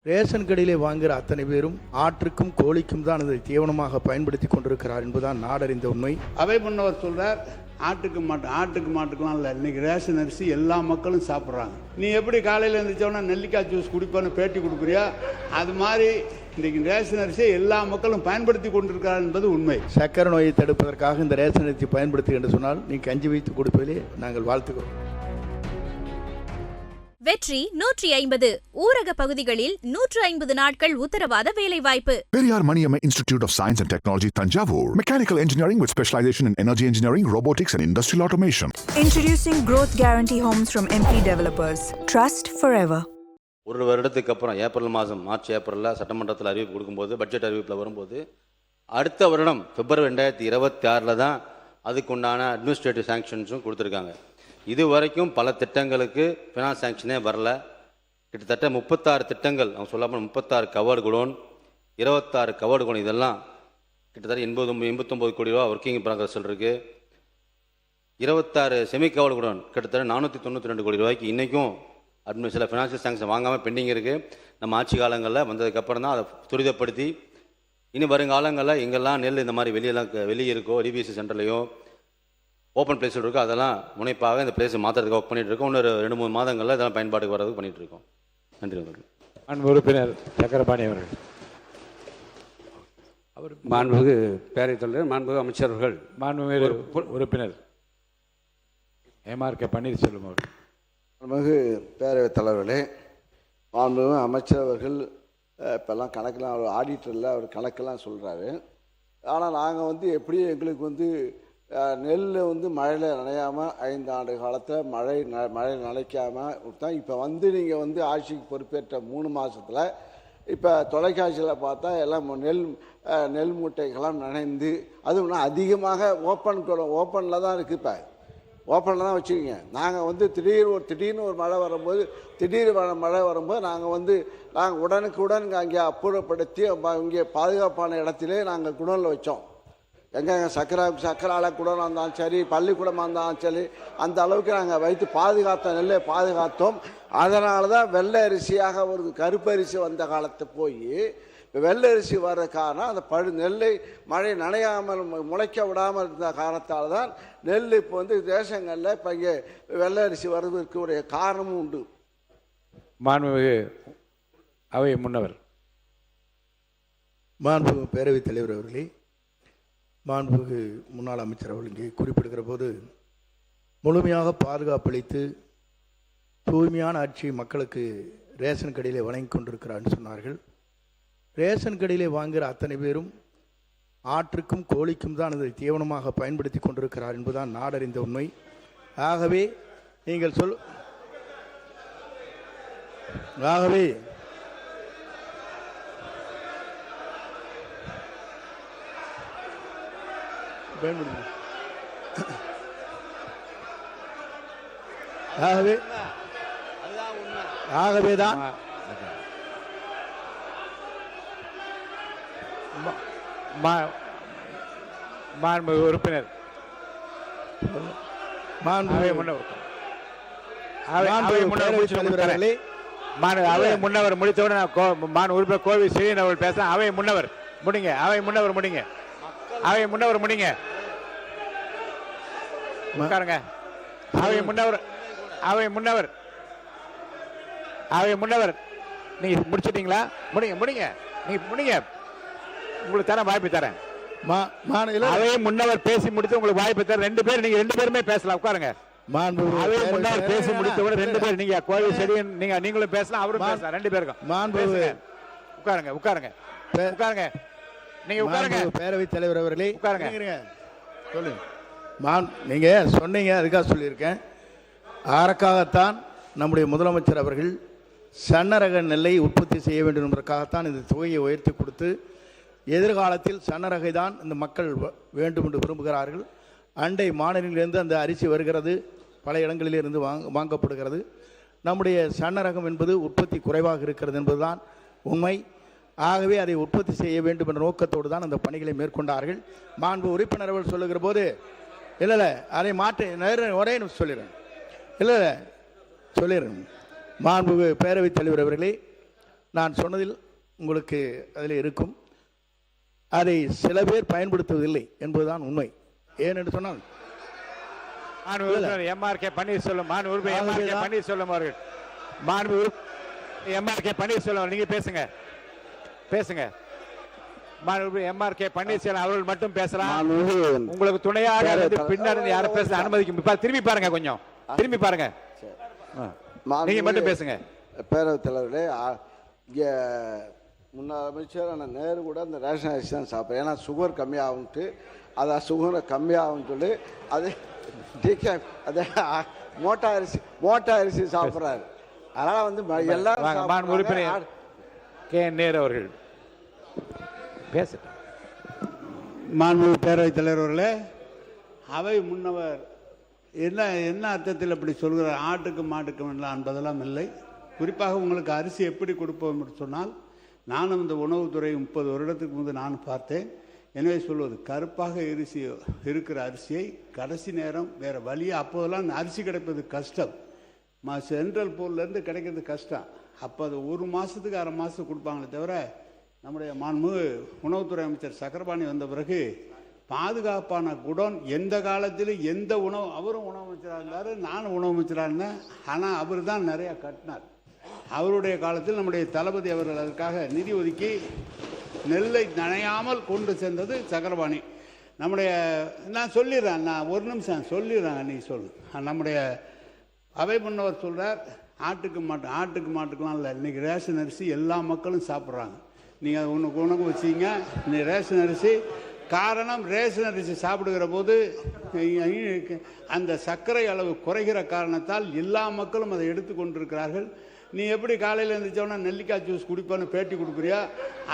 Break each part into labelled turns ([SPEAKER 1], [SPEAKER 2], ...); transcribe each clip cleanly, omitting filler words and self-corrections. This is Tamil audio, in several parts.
[SPEAKER 1] ரேஷன் கடையிலே வாங்குகிற அத்தனை பேரும் ஆற்றுக்கும் கோழிக்கும் தான் அதை தீவனமாக பயன்படுத்தி கொண்டிருக்கிறார் என்பதுதான் நாடறிந்த உண்மை.
[SPEAKER 2] அவை முன்னவர் சொல்றார், ஆட்டுக்கு மாட்டுக்கெல்லாம் இல்லை, இன்னைக்கு ரேஷன் அரிசி எல்லா மக்களும் சாப்பிட்றாங்க. நீ எப்படி காலையில் எழுந்திரிச்சோன்னா நெல்லிக்காய் ஜூஸ் குடிப்பான்னு பேட்டி கொடுக்குறியா, அது மாதிரி இன்றைக்கு ரேஷன் அரிசியை எல்லா மக்களும் பயன்படுத்தி கொண்டிருக்கிறார் என்பது உண்மை.
[SPEAKER 1] சக்கரை நோயை தடுப்பதற்காக இந்த ரேஷன் அரிசி பயன்படுத்து என்று சொன்னால் நீ கஞ்சி வைத்து கொடுப்பதிலே நாங்கள் வாழ்த்துக்கிறோம்.
[SPEAKER 3] வெற்றி 150 ஊரக பகுதிகளில் 150 நாட்கள் உத்தரவாத வேலைவாய்ப்பு.
[SPEAKER 4] Periyar Maniamma Institute of Science and Technology, Tanjavur. Mechanical engineering with specialization in energy engineering, robotics and industrial automation.
[SPEAKER 5] Introducing Growth Guarantee Homes from MP Developers. Trust forever.
[SPEAKER 6] ஒரு வருடத்துக்கு அப்புறம் ஏப்ரல் மாதம் மார்ச் ஏப்ரலில் சட்டமன்றத்தில் அறிவிப்பு கொடுக்கும்போது, பட்ஜெட் அறிவிப்பில் வரும்போது, அடுத்த வருடம் பிப்ரவரி 2026 தான் அதுக்குண்டான அட்மினிஸ்ட்ரேட்டிவ் சாங்ஷன்ஸும் கொடுத்துருக்காங்க. இது வரைக்கும் பல திட்டங்களுக்கு ஃபினான்ஸ் சாங்ஷனே வரல. கிட்டத்தட்ட 36 திட்டங்கள், அவங்க சொல்லாமல் 36 கவர்டு குடோன், 26 கவர்டு குடோன், இதெல்லாம் கிட்டத்தட்ட 89 கோடி ரூபா ஒர்க்கிங் ப்ராக்ரஸில் இருக்குது. 26 செமி கவர்டு குடோன் கிட்டத்தட்ட 492 கோடி ரூபாய்க்கு இன்றைக்கும் சில ஃபினான்ஷியல் சாங்ஷன் வாங்காமல் பெண்டிங் இருக்குது. நம்ம ஆட்சி காலங்களில் வந்ததுக்கப்புறம் தான் அதை துரிதப்படுத்தி இனி வருங்காலங்களில் எங்கெல்லாம் நெல் இந்த மாதிரி வெளியே இருக்கோ, டிபிசி சென்டர்லையோ ஓப்பன் பிளேஸ் இருக்கோ, அதெல்லாம் முனைப்பாக இந்த பிளேஸ் மாற்றுறதுக்கு ஒர்க் பண்ணிகிட்டு இருக்கோம். இன்னொரு 2-3 மாதங்களில் இதெல்லாம் பயன்பாட்டுக்கு வரதுக்கு பண்ணிகிட்டு இருக்கோம். நன்றி அவர்கள்.
[SPEAKER 7] மாண்பு உறுப்பினர் சக்கரபாணி அவர்கள்.
[SPEAKER 8] மாண்புமிகு பேரவைத் தலைவர், மாண்புமிகு அமைச்சர் அவர்கள்.
[SPEAKER 7] மாண்புமிகு உறுப்பினர் MRK பன்னீர்செல்வம் அவர்கள்.
[SPEAKER 9] மாண்புமிகு பேரவைத் தலைவர்களே, மாண்புமிகு அமைச்சர் அவர்கள் இப்போல்லாம் கணக்கெல்லாம் அவர் ஆடிட்டரில் அவர் கணக்கெல்லாம் சொல்கிறாரு. ஆனால் நாங்கள் எப்படி எங்களுக்கு நெல் மழையில் நனையாமல் 5 ஆண்டு காலத்தில் மழை நனைக்காமல் தான் இப்போ நீங்கள் ஆட்சிக்கு பொறுப்பேற்ற 3 மாதத்தில் இப்போ தொலைக்காட்சியில் பார்த்தா எல்லாம் நெல் மூட்டைகள்லாம் நனைந்து, அதுவும் அதிகமாக ஓப்பனில் தான் இருக்குது. இப்போ ஓப்பனில் தான் வச்சுக்கிங்க. நாங்கள் திடீர்னு ஒரு மழை வரும்போது நாங்கள் உடனுக்குடன் அங்கே அப்புறப்படுத்தி இங்கே பாதுகாப்பான இடத்திலே நாங்கள் குடோனில் வச்சோம். எங்கே சக்கரால குடோனாக இருந்தாலும் சரி, பள்ளிக்கூடமாக இருந்தாலும் சரி, அந்த அளவுக்கு நாங்கள் வைத்து நெல்லை பாதுகாத்தோம். அதனால தான் வெள்ளை அரிசியாக ஒரு கருப்பரிசி வந்த காலத்தை போய் இப்போ வெள்ளை அரிசி வர்ற காரணம் அந்த நெல்லை மழை நனையாமல் முளைக்க விடாமல் இருந்த காரணத்தால் தான் நெல் இப்போ தேசங்களில் இப்போ இங்கே வெள்ளை அரிசி வர்றதுக்கு உடைய காரணமும் உண்டு.
[SPEAKER 7] மாண்புமிகு அவை முன்னவர்.
[SPEAKER 1] மாண்புமிகு பேரவைத் தலைவர் அவர்களே, மாண்புமிகு முன்னாள் அமைச்சர் அவர்கள் இங்கே குறிப்பிடுகிற போது முழுமையாக பாதுகாப்பளித்து தூய்மையான ஆட்சி மக்களுக்கு ரேஷன் கடையிலே வழங்கி கொண்டிருக்கிறான்னு சொன்னார்கள். ரேஷன் கடையிலே வாங்குகிற அத்தனை பேரும் ஆற்றுக்கும் கோழிக்கும் தான் அதை தீவனமாக பயன்படுத்தி கொண்டிருக்கிறார் என்பதுதான் நாடறிந்த உண்மை. ஆகவே நீங்கள் ஆகவே ஆகவேதான்
[SPEAKER 7] மாண்புமிகு உறுப்பினர் முன்னவர் முடித்தவுடன் மாண்பு உறுப்பினர் கோவி செழியன் அவர்கள் பேச. அவை முன்னவர் முடிங்க. உட்காருங்க. அவை முன்னவர் நீங்க முடிச்சிட்டீங்களா? முடிங்க. நீங்க முடிங்க. உங்களுக்கு தரேன், வாய்ப்பு தரேன். அவை முன்னவர் பேசி முடித்து உங்களுக்கு வாய்ப்பு தரேன். நீங்க 2 பேருமே பேசலாம். உட்காருங்க. அவை முன்னவர் பேசி முடித்தவுடன் 2 பேர், நீங்க கோவில் செடியன் நீங்களும் பேசலாம், அவரும் பேசலாம். 2 பேருக்கும் உட்காருங்க. நீங்க உட்காருங்க.
[SPEAKER 1] பேரவைத் தலைவர் அவர்களே
[SPEAKER 7] உட்காருங்க.
[SPEAKER 1] சொல்லுங்க. நீங்க சொன்னீங்க, அதுக்காக சொல்லியிருக்கேன். அதற்காகத்தான் நம்முடைய முதலமைச்சர் அவர்கள் சன்னரக நெல்லை உற்பத்தி செய்ய வேண்டும் என்பதற்காகத்தான் இந்த தொகையை உயர்த்தி கொடுத்து, எதிர்காலத்தில் சன்னரகை தான் இந்த மக்கள் வேண்டும் என்று விரும்புகிறார்கள். அண்டை மாநிலங்களிலிருந்து அந்த அரிசி வருகிறது, பல இடங்களிலிருந்து வாங்கப்படுகிறது. நம்முடைய சன்னரகம் என்பது உற்பத்தி குறைவாக இருக்கிறது என்பதுதான் உண்மை. ஆகவே அதை உற்பத்தி செய்ய வேண்டும் என்ற நோக்கத்தோடு தான் அந்த பணிகளை மேற்கொண்டார்கள். மாண்பு உறுப்பினர்கள் சொல்லுகிற போது இல்லை அதை மாற்றி ஒரே சொல்லிடுறேன். மாண்பு பேரவைத் தலைவர் அவர்களே, நான் சொன்னதில் உங்களுக்கு அதில் இருக்கும். அதை சில பேர் பயன்படுத்துவதில்லை என்பதுதான் உண்மை. ஏனென்று சொன்னால்
[SPEAKER 7] எம்ஆர்கே பன்னீர்செல்வம் எம்ஆர்கே பன்னீர்செல்வம் அவர்கள் எம்ஆர்கே பன்னீர்செல்வம் நீங்க பேசுங்க எம்ஆர்கே பன்னீர்செல்வம் அவர்கள் மட்டும் பேசலாம். உங்களுக்கு துணையாக பின்னாடி யாரும் பேச அனுமதிக்கும். திரும்பி பாருங்க, கொஞ்சம் திரும்பி பாருங்க, நீங்க மட்டும் பேசுங்க.
[SPEAKER 9] பேரவைத் தலைவர்களே, இங்கே முன்னாள் அமைச்சர் நேரு கூட இந்த ரேஷன் அரிசி தான் சாப்பிட்றேன். ஏன்னா சுகர் கம்மியாகும்ட்டு, அதை சுகரை கம்மியாகும்னு சொல்லி அது அது மோட்டா அரிசி சாப்பிட்றாரு. அதனால் வந்து எல்லாரும்
[SPEAKER 7] உறுப்பினர் கே நேரு அவர்கள் பேச.
[SPEAKER 2] மாண்புமிகு பேரவைத் தலைவர்களே, அவை முன்னவர் என்ன அர்த்தத்தில் அப்படி சொல்கிறார்? ஆட்டுக்கு மாட்டுக்கும் இல்லை என்பதெல்லாம் இல்லை. குறிப்பாக உங்களுக்கு அரிசி எப்படி கொடுப்போம் என்று சொன்னால், நானும் இந்த உணவுத்துறை 30 வருடத்துக்கு முன்பு நான் பார்த்தேன். எனவே சொல்வது, கருப்பாக இருக்கிற அரிசியை கடைசி நேரம் வேறு வழியை, அப்போதெல்லாம் அரிசி கிடைப்பது கஷ்டம், சென்ட்ரல் போர்லேருந்து கிடைக்கிறது கஷ்டம். அப்போ அது 1 மாதத்துக்கு 1/2 மாதத்துக்கு கொடுப்பாங்களே தவிர, நம்முடைய மாண்புமிகு உணவுத்துறை அமைச்சர் சக்கரபாணி வந்த பிறகு பாதுகாப்பான குடோன் எந்த காலத்திலும் எந்த உணவு, அவரும் உணவு அமைச்சராக இருந்தார், நானும் உணவு அமைச்சராக இருந்தேன். ஆனால் அவர் தான் நிறையா கட்டினார். அவருடைய காலத்தில் நம்முடைய தளபதி அவர்கள் அதற்காக நிதி ஒதுக்கி நெல்லை நனையாமல் கொண்டு சென்றது சக்கரபாணி. நம்முடைய நான் சொல்லிடுறேன், நான் ஒரு நிமிஷம் சொல்லிடுறேன், நீ சொல்லு. நம்முடைய அவை முன்னவர் சொல்கிறார், ஆட்டுக்கு மாட்டுக்கெலாம் இல்லை, இன்றைக்கி ரேஷன் அரிசி எல்லா மக்களும் சாப்பிட்றாங்க. நீங்கள் உனக்கு வச்சிங்க இன்னைக்கு ரேஷன் அரிசி. காரணம், ரேஷன் அரிசி சாப்பிடுகிற போது அந்த சர்க்கரை அளவு குறைகிற காரணத்தால் எல்லா மக்களும் அதை எடுத்துக்கொண்டிருக்கிறார்கள். நீ எப்படி காலையில் எழுந்திரிச்சோன்னா நெல்லிக்காய் ஜூஸ் குடிப்பேன்னு பேட்டி கொடுக்குறியா,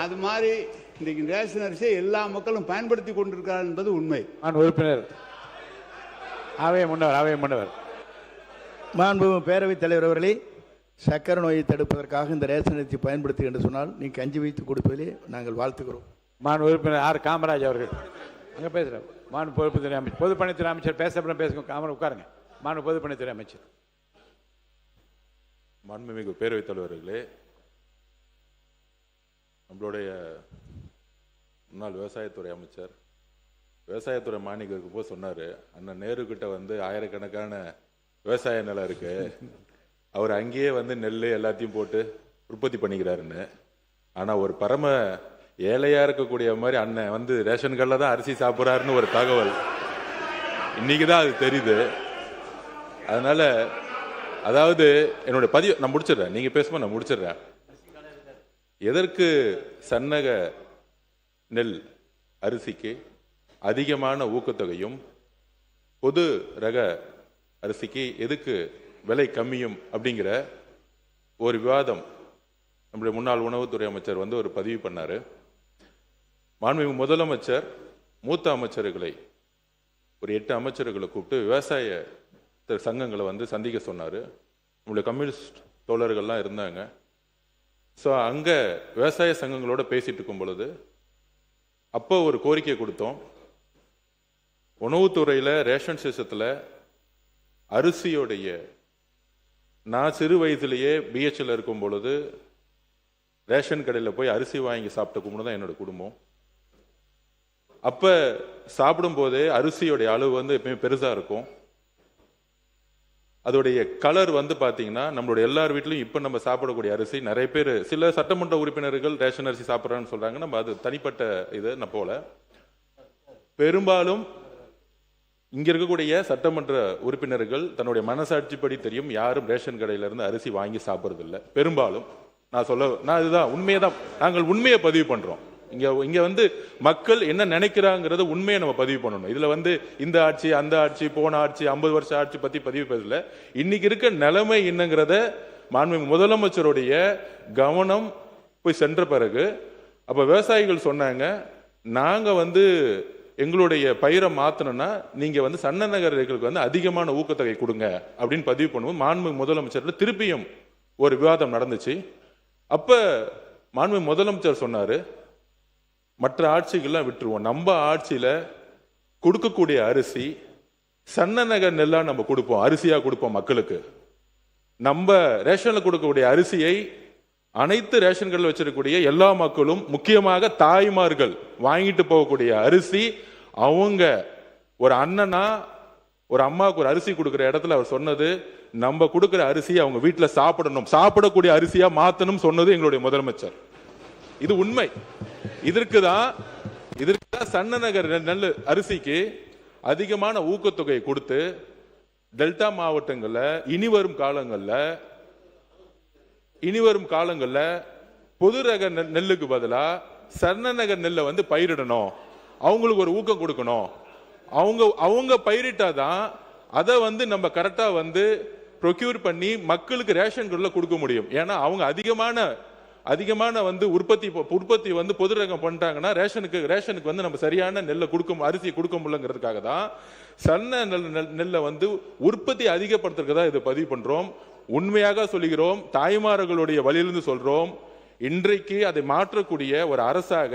[SPEAKER 2] அது மாதிரி இன்றைக்கு ரேஷன் அரிசியை எல்லா மக்களும் பயன்படுத்தி கொண்டிருக்கிறார் என்பது உண்மை.
[SPEAKER 7] உறுப்பினர் அவை முன்னவர்
[SPEAKER 1] மாண்புமிகு பேரவைத் தலைவர் அவர்களே, சக்கரை நோயை தடுப்பதற்காக இந்த ரேஷன் அரிசி பயன்படுத்து என்று சொன்னால் நீ கஞ்சி வைத்து கொடுப்பதிலே நாங்கள் வாழ்த்துக்கிறோம்.
[SPEAKER 7] உறுப்பினர் ஆர் காமராஜ் அவர்கள் அங்கே பேசுகிறேன். பொதுப்பணித்துறை அமைச்சர், பொதுப்பணித்துறை அமைச்சர் பேசப்படும் பேசுங்க. உட்காருங்க. பொதுப்பணித்துறை அமைச்சர்.
[SPEAKER 10] மாண்புமிகு பேரவைத் தலைவர்களே, நம்மளுடைய முன்னாள் விவசாயத்துறை அமைச்சர் விவசாயத்துறை மானியத்துக்கு போய் சொன்னார், அண்ணன் நேரு கிட்ட வந்து ஆயிரக்கணக்கான விவசாய நிலம் இருக்கு, அவர் அங்கேயே வந்து நெல் எல்லாத்தையும் போட்டு உற்பத்தி பண்ணிக்கிறாருன்னு. ஆனால் ஒரு பரம ஏழையா இருக்கக்கூடிய மாதிரி அண்ணன் வந்து ரேஷன் கடையில் தான் அரிசி சாப்பிட்றாருன்னு ஒரு தகவல் இன்னைக்கு தான் அது தெரியுது. அதனால அதாவது என்னுடைய பதிவு நான் முடிச்சிடுறேன், நீங்க பேசும்போது நான் முடிச்சிடுறேன். எதற்கு சன்னக நெல் அரிசிக்கு அதிகமான ஊக்கத்தொகையும் பொது ரக அரிசிக்கு எதுக்கு விலை கம்மியும் அப்படிங்கிற ஒரு விவாதம் நம்முடைய முன்னாள் உணவுத்துறை அமைச்சர் வந்து ஒரு பதிவு பண்ணாரு. மாண்புமிகு முதலமைச்சர் மூத்த அமைச்சர்களை ஒரு 8 அமைச்சர்களை கூப்பிட்டு விவசாய சங்கங்களை வந்து சந்திக்க சொன்னார். நம்மளுடைய கம்யூனிஸ்ட் தோழர்கள்லாம் இருந்தாங்க. ஸோ அங்கே விவசாய சங்கங்களோட பேசிட்டு இருக்கும் பொழுது அப்போ ஒரு கோரிக்கை கொடுத்தோம், உணவுத்துறையில் ரேஷன் சிஸ்டத்தில் அரிசியோடைய, நான் சிறு வயதிலேயே பிஹெச்ல இருக்கும் பொழுது ரேஷன் கடையில் போய் அரிசி வாங்கி சாப்பிட்ட குடும்பம் தான் என்னோட குடும்பம். அப்போ சாப்பிடும்போதே அரிசியோடைய அளவு வந்து எப்பயுமே பெருசாக இருக்கும். அதோடைய கலர் வந்து பார்த்தீங்கன்னா நம்மளுடைய எல்லார் வீட்லையும் இப்போ நம்ம சாப்பிடக்கூடிய அரிசி, நிறைய பேர் சில சட்டமன்ற உறுப்பினர்கள் ரேஷன் அரிசி சாப்பிட்றான்னு சொல்கிறாங்க. நம்ம அது தனிப்பட்ட இது நான் போல. பெரும்பாலும் இங்கே இருக்கக்கூடிய சட்டமன்ற உறுப்பினர்கள் தன்னுடைய மனசாட்சிப்படி தெரியும், யாரும் ரேஷன் கடையிலேருந்து அரிசி வாங்கி சாப்பிட்றதில்லை பெரும்பாலும். நான் இதுதான் உண்மையை தான், நாங்கள் உண்மையை பதிவு பண்ணுறோம். இங்கே வந்து மக்கள் என்ன நினைக்கிறாங்கிறத உண்மையை நம்ம பதிவு பண்ணணும். இதில் வந்து இந்த ஆட்சி அந்த ஆட்சி போன ஆட்சி 50 வருஷம் ஆட்சி பற்றி பதிவு பேசல. இன்னைக்கு இருக்க நிலைமை என்னங்கிறத மாண்புமிகு முதலமைச்சருடைய கவனம் போய் சென்ற பிறகு அப்போ விவசாயிகள் சொன்னாங்க, நாங்கள் வந்து எங்களுடைய பயிரை மாற்றணும்னா நீங்கள் வந்து சன்ன நகர்களுக்கு வந்து அதிகமான ஊக்கத்தொகை கொடுங்க அப்படின்னு பதிவு பண்ணுவோம். மாண்புமிகு முதலமைச்சர் திருப்பியும் ஒரு விவாதம் நடந்துச்சு. அப்போ மாண்புமிகு முதலமைச்சர் சொன்னார், மற்ற ஆட்சிகள்லாம் விட்டுருவோம், நம்ம ஆட்சியில் கொடுக்கக்கூடிய அரிசி சன்ன நகர் நெல்லா நம்ம கொடுப்போம், அரிசியாக கொடுப்போம் மக்களுக்கு. நம்ம ரேஷனில் கொடுக்கக்கூடிய அரிசியை அனைத்து ரேஷன் கடையில் வச்சிருக்கக்கூடிய எல்லா மக்களும், முக்கியமாக தாய்மார்கள் வாங்கிட்டு போகக்கூடிய அரிசி, அவங்க ஒரு அண்ணனா ஒரு அம்மாவுக்கு ஒரு அரிசி கொடுக்குற இடத்துல அவர் சொன்னது, நம்ம கொடுக்குற அரிசி அவங்க வீட்டில் சாப்பிடணும், சாப்பிடக்கூடிய அரிசியா மாத்தணும் சொன்னது எங்களுடைய முதலமைச்சர். இது உண்மை. இதற்கு தான் சன்ன நகர் நெல் அரிசிக்கு அதிகமான ஊக்கத்தொகை கொடுத்து டெல்டா மாவட்டங்கள்ல இனி வரும் காலங்கள்ல பொது ரக நெல்லுக்கு பதிலா சன்ன நகர் நெல்லை வந்து பயிரிடணும், அவங்களுக்கு ஒரு ஊக்கம் கொடுக்கணும். அவங்க பயிரிட்டாதான் அதை வந்து நம்ம கரெக்டா வந்து ப்ரொக்யூர் பண்ணி மக்களுக்கு ரேஷன் கடையில் கொடுக்க முடியும். ஏன்னா அவங்க அதிகமான வந்து உற்பத்தி வந்து பொது ரகம் பண்ணிட்டாங்கன்னா ரேஷனுக்கு வந்து நம்ம சரியான நெல்லை அரிசியை கொடுக்க முடியலங்கிறதுக்காக தான் சன்ன நெல்லை வந்து உற்பத்தி அதிகப்படுத்துறதுக்கு இதை பதிவு பண்றோம். உண்மையாக சொல்லுகிறோம், தாய்மார்களுடைய வழியிலிருந்து சொல்றோம். இன்றைக்கு அதை மாற்றக்கூடிய ஒரு அரசாக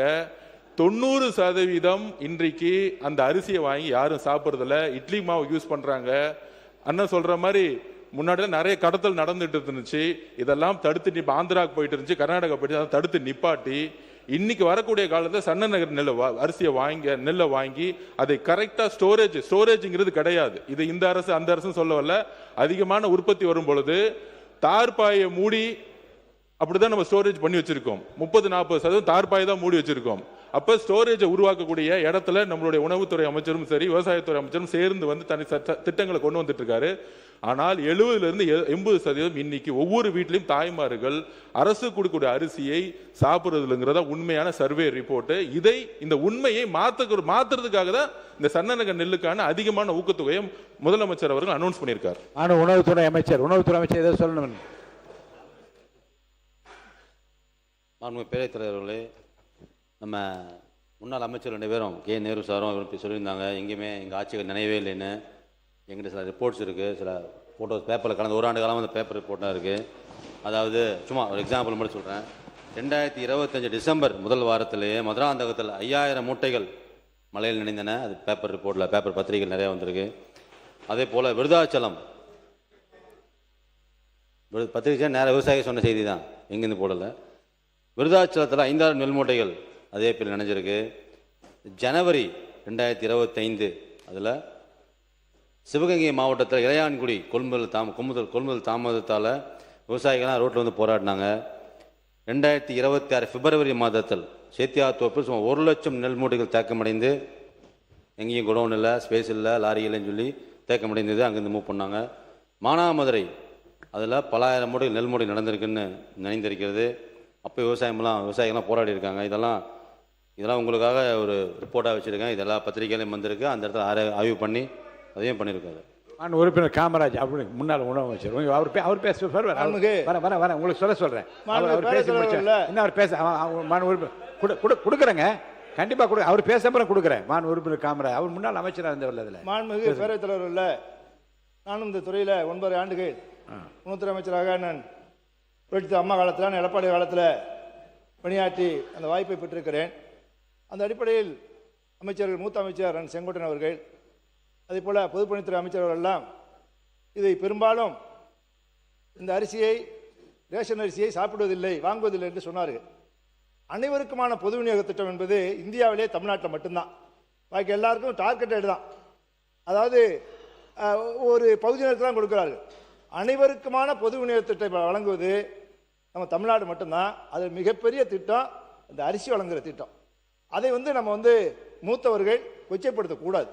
[SPEAKER 10] 90% இன்றைக்கு அந்த அரிசியை வாங்கி யாரும் சாப்பிட்றதில்ல. இட்லி மாவு யூஸ் பண்றாங்க. அண்ணன் சொல்ற மாதிரி முன்னாடி நிறைய கடத்தல் நடந்துட்டு இருந்துச்சு. இதெல்லாம் தடுத்து ஆந்திராவுக்கு போயிட்டு இருந்துச்சு, கர்நாடகா போயிட்டு தடுத்து நிப்பாட்டி இன்னைக்கு வரக்கூடிய காலத்தில் சன்ன நகர் நெல்லை வாங்கி அதை கரெக்டா ஸ்டோரேஜ்ங்கிறது கிடையாது. இது இந்த அரசு அந்த அரசு சொல்ல வரல. அதிகமான உற்பத்தி வரும் பொழுது தார்பாயை மூடி அப்படிதான் நம்ம ஸ்டோரேஜ் பண்ணி வச்சிருக்கோம். 30-40% தார்பாயை தான் மூடி வச்சிருக்கோம். அப்ப ஸ்டோரேஜை உருவாக்கக்கூடிய இடத்துல நம்மளுடைய உணவுத்துறை அமைச்சரும் சரி, விவசாயத்துறை அமைச்சரும் சேர்ந்து வந்து தனி திட்டங்களை கொண்டு வந்துட்டு இருக்காரு. ஆனால் 70-80% இன்னைக்கு ஒவ்வொரு வீட்லையும் தாய்மார்கள் அரசு கொடுக்கக்கூடிய அரிசியை சாப்பிடுறதுங்கிறத உண்மையான சர்வே ரிப்போர்ட். இந்த உண்மையை மாத்துறதுக்காக தான் இந்த சன்ன நகர் நெல்லுக்கான அதிகமான ஊக்கத்தொகையை முதலமைச்சர் அவர்கள் அனௌன்ஸ் பண்ணியிருக்கார்.
[SPEAKER 7] உணவுத்துறை அமைச்சர் ஏதோ சொல்லணும்.
[SPEAKER 6] பேரவைத் தலைவர்களே, நம்ம முன்னாள் அமைச்சர் 2 பேரும் கே நேரு சாரும் அவர் சொல்லியிருந்தாங்க, எங்கேயுமே எங்கள் ஆட்சிகள் நினைவே இல்லைன்னு. எங்கிட்ட சில ரிப்போர்ட்ஸ் இருக்குது, சில ஃபோட்டோஸ் பேப்பரில் கடந்த 1 ஆண்டு காலமாக அந்த பேப்பர் ரிப்போர்ட்டாக இருக்குது. அதாவது சும்மா ஒரு எக்ஸாம்பிள் மட்டும் சொல்கிறேன். 2025 டிசம்பர் முதல் வாரத்திலேயே மதுராந்தகத்தில் 5000 மூட்டைகள் மழையில் நினைந்தன. அது பேப்பர் பத்திரிகைகள் நிறையா வந்திருக்கு. அதே போல் விருதாச்சலம் பத்திரிகை நேராக விவசாயி சொன்ன செய்தி தான், எங்கேருந்து போடலை. விருதாச்சலத்தில் 5000 நெல் மூட்டைகள் அதே பேர் நினைஞ்சிருக்கு. ஜனவரி 2025 அதில் சிவகங்கை மாவட்டத்தில் இளையான்குடி கொள்முதல் தாமதத்தால் விவசாயிகள்லாம் ரோட்டில் வந்து போராடினாங்க. 2026 பிப்ரவரி மாதத்தில் சேத்தியாத்தோப்பில் சுமார் 1 லட்சம் நெல் மூட்டைகள் தேக்கமடைந்து, எங்கேயும் குடோன் இல்லை, ஸ்பேஸ் இல்லை, லாரி இல்லைன்னு சொல்லி தேக்கமடைந்தது. அங்கேருந்து மூவ் பண்ணாங்க. மானாமதுரை அதில் பலாயிரம் மூட்டைகள் நெல் மூட்டை நடந்திருக்குன்னு நினைந்திருக்கிறது. அப்போ விவசாயிகள்லாம் போராடி இருக்காங்க. இதெல்லாம் உங்களுக்காக ஒரு ரிப்போர்ட்டாக வச்சுருக்கேன். இதெல்லாம் பத்திரிகையிலையும் வந்திருக்கு. அந்த இடத்துல ஆய்வு பண்ணி அதையும் பண்ணியிருக்காரு.
[SPEAKER 7] உறுப்பினர் காமராஜ் அப்படி முன்னாள் உணவு அமைச்சர் அவர் பேச வர உங்களுக்கு சொல்கிறேன். அவர் பேசி இன்னும் அவர் பேச உறுப்பினர் கொடுக்குறேங்க, கண்டிப்பாக அவர் பேச அப்புறம் கொடுக்குறேன். உறுப்பினர் காமராஜ் அவர் முன்னாள் அமைச்சராக இருந்தவர். அதில்
[SPEAKER 1] மாண்புமிகு பேரவைத் தலைவர் இல்லை, நானும் இந்த துறையில் 9 ஆண்டுகள் உணவுத்துறை அமைச்சராக நான் புரட்சி அம்மா காலத்தில், எடப்பாடி காலத்தில் பணியாற்றி அந்த வாய்ப்பை பெற்றிருக்கிறேன். அந்த அடிப்படையில் அமைச்சர்கள், மூத்த அமைச்சர் செங்கோட்டையன் அவர்கள், அதே போல் பொதுப்பணித்துறை அமைச்சர் அவர்களெல்லாம் இதை பெரும்பாலும் இந்த ரேஷன் அரிசியை சாப்பிடுவதில்லை, வாங்குவதில்லை என்று சொன்னார்கள். அனைவருக்குமான பொது விநியோக திட்டம் என்பது இந்தியாவிலே தமிழ்நாட்டில் மட்டும்தான். பாக்கி எல்லாருக்கும் டார்கெட்டட் தான். அதாவது ஒரு பகுதி நேரத்தில் தான் கொடுக்கிறார்கள். அனைவருக்குமான பொது விநியோக திட்டத்தை வழங்குவது நம்ம தமிழ்நாடு மட்டும்தான். அது மிகப்பெரிய திட்டம், இந்த அரிசி வழங்குகிற திட்டம். அதை நம்ம மூத்தவர்கள் கொச்சைப்படுத்தக்கூடாது.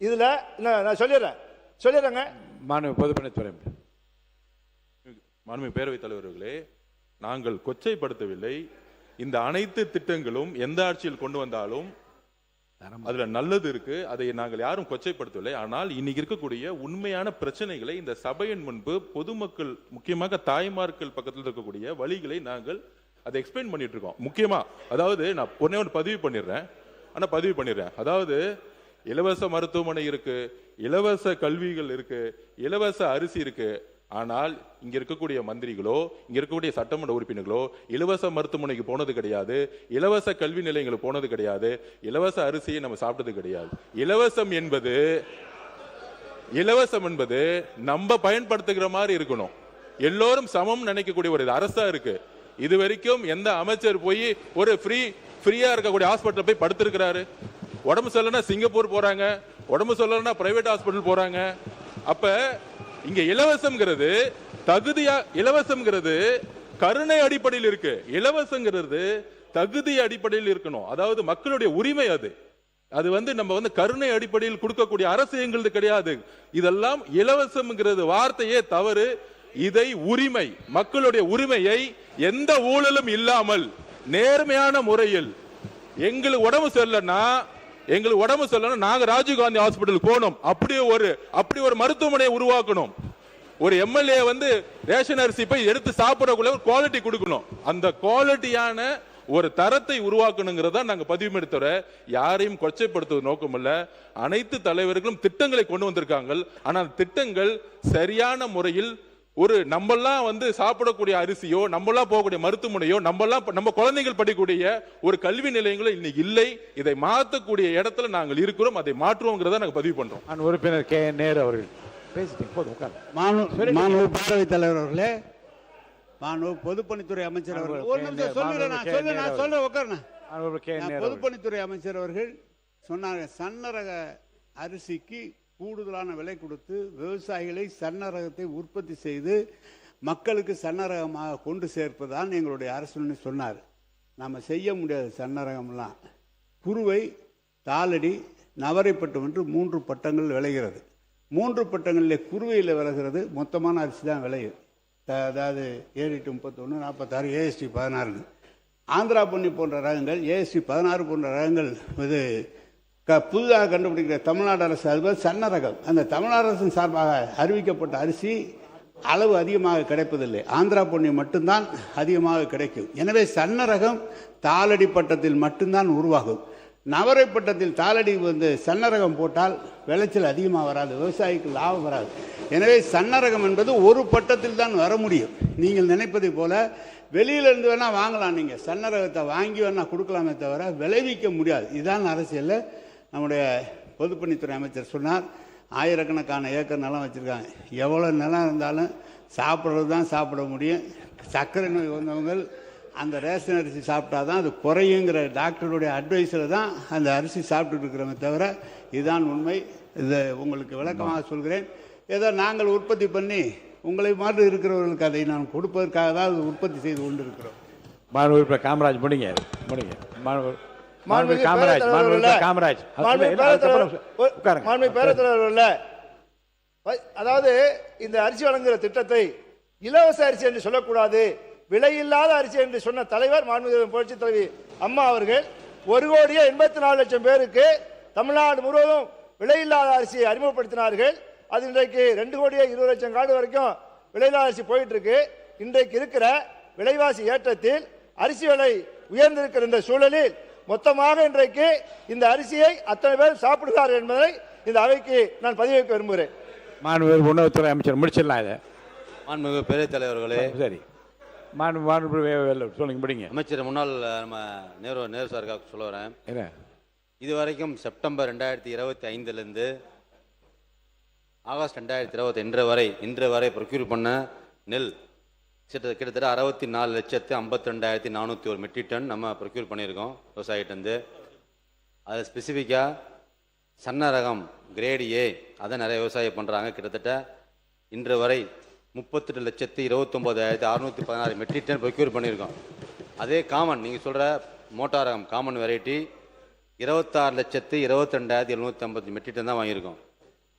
[SPEAKER 1] இதில் நான் சொல்லிடுறேங்க.
[SPEAKER 10] மாண்புமிகு பேரவைத் தலைவர்களே, நாங்கள் கொச்சைப்படுத்தவில்லை. இந்த அனைத்து திட்டங்களும் எந்த ஆட்சியில் கொண்டு வந்தாலும் அதுல நல்லது இருக்கு, அதை நாங்கள் யாரும் கொச்சைப்படுத்தவில்லை. ஆனால் இன்னைக்கு இருக்கக்கூடிய உண்மையான பிரச்சனைகளை இந்த சபையின் முன்பு பொதுமக்கள், முக்கியமாக தாய்மார்கள் பக்கத்தில் இருக்கக்கூடிய வழிகளை நாங்கள் அதை எக்ஸ்பிளைன் பண்ணிட்டு இருக்கோம். முக்கியமா அதாவது நான் ஒன்று பதிவு பண்ணிடுறேன். அதாவது இலவச மருத்துவமனை இருக்கு, இலவச கல்விகள் இருக்கு, இலவச அரிசி இருக்கு. ஆனால் இங்க இருக்கக்கூடிய மந்திரிகளோ, இங்க இருக்கக்கூடிய சட்டமன்ற உறுப்பினர்களோ இலவச மருத்துவமனைக்கு போனது கிடையாது, இலவச கல்வி நிலையங்களுக்கு போனது கிடையாது, இலவச அரிசியை நம்ம சாப்பிட்டது கிடையாது. இலவசம் என்பது நம்ம பயன்படுத்துகிற மாதிரி இருக்கணும். எல்லோரும் சமம் நினைக்கக்கூடிய ஒரு அரசா இருக்கு. இது வரைக்கும் எந்த அமைச்சர் போய் ஒரு ஃப்ரீயா இருக்கக்கூடிய ஹாஸ்பிட்டல் போய் படுத்திருக்கிறாரு? உடம்பு சரியில்லைன்னா சிங்கப்பூர் போறாங்க, உடம்பு சரியில்லைன்னா பிரைவேட் ஹாஸ்பிட்டல் போறாங்க. அப்ப இங்க இலவசம்ங்கிறது இலவசம்ங்கிறது கருணை அடிப்படையில் இருக்கு. இலவசங்கிறது தகுதி அடிப்படையில் இருக்கணும். அதாவது மக்களுடைய உரிமை. அது நம்ம கருணை அடிப்படையில் கொடுக்கக்கூடிய அரசு எங்களுது கிடையாது. இதெல்லாம் இலவசம்ங்கிறது வார்த்தையே தவறு. இதை உரிமை, மக்களுடைய உரிமையை எந்த ஊழலும் இல்லாமல் நேர்மையான முறையில் எங்களுக்கு உடம்பு சரியில்லைன்னா நாங்க ராஜீவ்காந்தி ஹாஸ்பிட்டல் போனோம். அப்படி ஒரு மருத்துவமனையை உருவாக்கணும். ஒரு எம்எல்ஏ ரேஷன் அரிசி போய் எடுத்து சாப்பிடக்குள்ள ஒரு குவாலிட்டி கொடுக்கணும். அந்த குவாலிட்டியான ஒரு தரத்தை உருவாக்கணுங்கிறதா நாங்க பதிவு எடுத்துற, யாரையும் கொச்சைப்படுத்துவது நோக்கம் இல்ல. அனைத்து தலைவர்களும் திட்டங்களை கொண்டு வந்திருக்காங்க. ஆனால் திட்டங்கள் சரியான முறையில் நம்மெல்லாம் சாப்பிடக்கூடிய அரிசியோ, நம்மெல்லாம் போகக்கூடிய மருத்துவமனையோ, நம்ம குழந்தைகள் படிக்கக்கூடிய ஒரு கல்வி நிலையங்களோ இன்னைக்கு இல்லை. இதை மாற்றக்கூடிய இடத்துல நாங்கள் இருக்கிறோம். அதை மாற்றுவோங்கிறத நாங்கள் பதிவு பண்றோம்.
[SPEAKER 7] உறுப்பினர் கே நேரு அவர்கள்
[SPEAKER 2] மாண்பு பேரவைத் தலைவர் அவர்களே, மாண்பு பொதுப்பணித்துறை அமைச்சர் அவர்கள், ஒரு நிமிஷம் சொல்றேன் உட்காருங்க. பொதுப்பணித்துறை அமைச்சர் அவர்கள் சொன்னாங்க, சன்னரக அரிசிக்கு கூடுதலான விலை கொடுத்து விவசாயிகளை சன்னரகத்தை உற்பத்தி செய்து மக்களுக்கு சன்னரகமாக கொண்டு சேர்ப்பதுதான் எங்களுடைய அரசுன்னு சொன்னார். நம்ம செய்ய முடியாது. சன்னரகம்லாம் குறுவை, தாளடி, நவரைப்பட்டம் என்று 3 பட்டங்கள் விளைகிறது. 3 பட்டங்களில் குறுவையில் விளைகிறது மொத்தமான அரிசி தான் விளையுது. அதாவது 7-31, 46, AST 16. ஆந்திரா பொன்னி போன்ற ரகங்கள், AST 16 போன்ற ரகங்கள் புதிதாக கண்டுபிடிக்கிற தமிழ்நாடு அரசு அது சன்ன ரகம். அந்த தமிழ்நாடு அரசின் சார்பாக அறிவிக்கப்பட்ட அரிசி அளவு அதிகமாக கிடைப்பதில்லை. ஆந்திரா பொன்னி மட்டும்தான் அதிகமாக கிடைக்கும். எனவே சன்ன ரகம் தாளடி பட்டத்தில் மட்டும்தான் உருவாகும். நவரை பட்டத்தில் தாளடி சன்னரகம் போட்டால் விளைச்சல் அதிகமாக வராது, விவசாயிக்கு லாபம் வராது. எனவே சன்னரகம் என்பது ஒரு பட்டத்தில் தான் வர முடியும். நீங்கள் நினைப்பதை போல வெளியிலிருந்து வேணால் வாங்கலாம், நீங்கள் சன்னரகத்தை வாங்கி வேணால் கொடுக்கலாமே தவிர விளைவிக்க முடியாது. இதுதான் அரசியலில் நம்முடைய பொதுப்பணித்துறை அமைச்சர் சொன்னார். ஆயிரக்கணக்கான ஏக்கர் நிலம் வச்சுருக்காங்க. எவ்வளோ நிலம் இருந்தாலும் சாப்பிட்றது தான் சாப்பிட முடியும். சர்க்கரை நோய் வந்தவங்க அந்த ரேஷன் அரிசி சாப்பிட்டா தான் அது குறையுங்கிற டாக்டருடைய அட்வைஸில் தான் அந்த அரிசி சாப்பிட்டுட்டு இருக்கிறோமே தவிர இதுதான் உண்மை. இதை உங்களுக்கு விளக்கமாக சொல்கிறேன். ஏதோ நாங்கள் உற்பத்தி பண்ணி உங்களை மாதிரி இருக்கிறவர்களுக்கு அதை நான் கொடுப்பதற்காக தான் அது உற்பத்தி செய்து கொண்டு இருக்கிறோம்.
[SPEAKER 7] மாண்புமிகு காமராஜ் முடிங்க.
[SPEAKER 11] அதாவது இந்த அரிசி வழங்குகிற திட்டத்தை இலவச அரிசி என்று சொல்லக்கூடாது, விலையில்லாத அரிசி என்று சொன்ன தலைவர் மாண்புமிகு புரட்சி தலைவி அம்மா அவர்கள் 1,84,00,000 பேருக்கு தமிழ்நாடு முழுவதும் விலையில்லாத அரிசியை அறிமுகப்படுத்தினார்கள். அது இன்றைக்கு 2,20,00,000 கார்டு வரைக்கும் விலையில்லாத அரிசி போயிட்டு இருக்கு. இன்றைக்கு இருக்கிற விலைவாசி ஏற்றத்தில் அரிசி விலை உயர்ந்திருக்கிற இந்த சூழலில் மொத்தமாக இன்றைக்கு இந்த அரிசியை அத்தனை பேர் சாப்பிடுகிறார்கள் என்பதை இந்த அவைக்கு நான் பதிவு வைக்க விரும்புகிறேன்.
[SPEAKER 7] மாண்புமிகு உணவுத்துறை அமைச்சர் முடிச்சிடலாம் இதை.
[SPEAKER 6] மாண்புமிகு பேரவைத் தலைவர்களே,
[SPEAKER 7] சரி சொல்லுங்க முடிங்க.
[SPEAKER 6] அமைச்சர் முன்னாள் நம்ம நேரு சாருக்காக சொல்ல வரேன். இதுவரைக்கும் செப்டம்பர் 2025 ஆகஸ்ட் 2020 இன்று வரை ப்ரொக்யூர் பண்ண நெல் கிட்டத்தட்ட 64,52,401 மெட்ரிக் டன் நம்ம ப்ரொக்யூர் பண்ணியிருக்கோம் விவசாயிட்டேருந்து. அது ஸ்பெசிஃபிக்காக சன்ன ரகம் கிரேடு ஏ அதை நிறைய விவசாயம் பண்ணுறாங்க. கிட்டத்தட்ட இன்று வரை 38,29,616 மெட்ரிக் டன் ப்ரொக்யூர் பண்ணியிருக்கோம். அதே காமன் நீங்கள் சொல்கிற மோட்டார் ரகம் காமன் வெரைட்டி 26,22,750 மெட்ரிக் டன் தான் வாங்கியிருக்கோம்.